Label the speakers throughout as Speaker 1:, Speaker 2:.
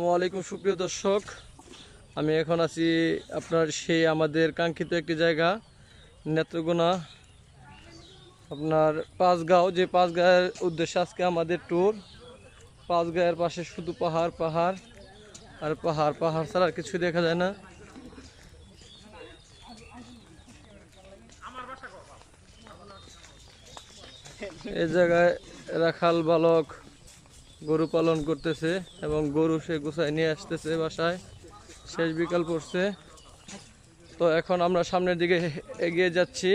Speaker 1: ওয়ালাইকুম সুপ্রিয় দর্শক, আমি এখন আছি আপনার সেই আমাদের কাঙ্ক্ষিত একটি জায়গা নেত্রকোনা, আপনার পাঁচগাঁও। যে পাঁচগাঁয়ের উদ্দেশ্যে আজকে আমাদের ট্যুর। পাঁচগাঁয়ের পাশে শুধু পাহাড় পাহাড় আর পাহাড়, পাহাড় ছাড়া আর কিছু দেখা যায় না। এই জায়গায় রাখাল বালক গরু পালন করতেছে এবং গরু সে গুছায় নিয়ে আসতেছে বাসায়। শেষ বিকাল পড়ছে, তো এখন আমরা সামনের দিকে এগিয়ে যাচ্ছি।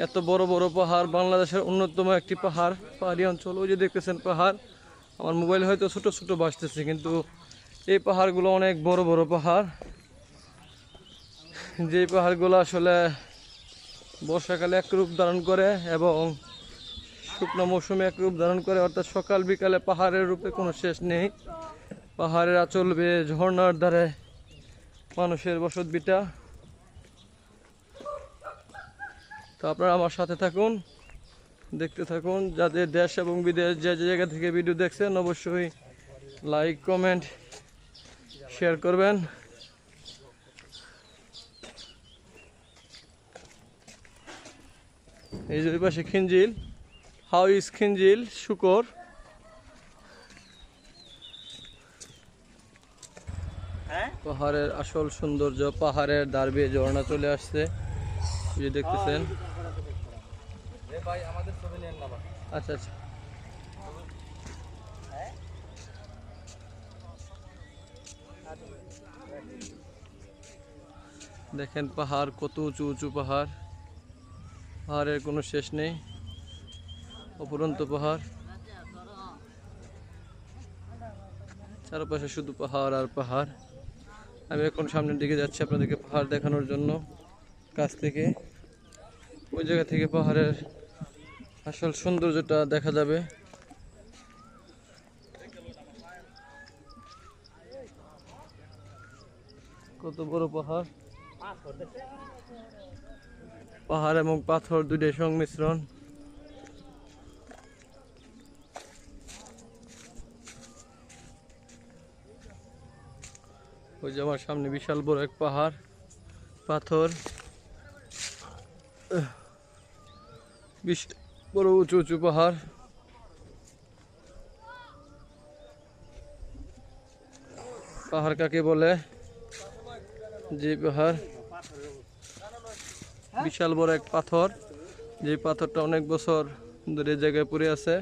Speaker 1: এত বড় বড় পাহাড়, বাংলাদেশের অন্যতম একটি পাহাড়ি অঞ্চল। ওই যে দেখতেছেন পাহাড়, আমার মোবাইল হয়তো ছোট ছোট ভাসতেছে, কিন্তু এই পাহাড়গুলো অনেক বড় বড় পাহাড়। যে পাহাড়গুলো আসলে বর্ষাকালে এক রূপ ধারণ করে এবং শুকনো মৌসুমে এক রূপ ধারণ করে, অর্থাৎ সকাল বিকালে পাহাড়ের রূপে কোনো শেষ নেই। পাহাড়ের আঁচল বেয়ে ঝর্ণার ধারে মানুষের বসত ভিটা। তো আপনারা আমার সাথে থাকুন, দেখতে থাকুন। যাদের দেশ এবং বিদেশ যে জায়গা থেকে ভিডিও দেখছেন, অবশ্যই লাইক কমেন্ট শেয়ার করবেন। এই যে পাশে খিঞ্জিল, হাউ ইজ খিঞ্জিল শুকর। পাহাড়ের আসল সৌন্দর্য, পাহাড়ের ধার বেয়ে ঝর্ণা চলে আসছে, যে দেখতেছেন। আচ্ছা আচ্ছা, দেখেন পাহাড় কত উঁচু উঁচু পাহাড়, পাহাড়ের কোনো শেষ নেই, অপরন্ত পাহাড়। চারপাশে শুধু পাহাড় আর পাহাড়। আমি এখন সামনের দিকে যাচ্ছি আপনাদেরকে পাহাড় দেখানোর জন্য কাছ থেকে। ওই জায়গা থেকে পাহাড়ের আসল সৌন্দর্যটা দেখা যাবে। কত বড় পাহাড়, পাহাড় এবং পাথর দুইটাই সংমিশ্রণ। ওই যে আমার সামনে বিশাল বড় এক পাহাড়, পাথর, বিশাল বড় উঁচু উঁচু পাহাড়। পাহাড় কাকে বলে? যে পাহাড়, বিশাল বড় এক পাথর, যে পাথরটা অনেক বছর ধরে জায়গায় পড়ে আছে।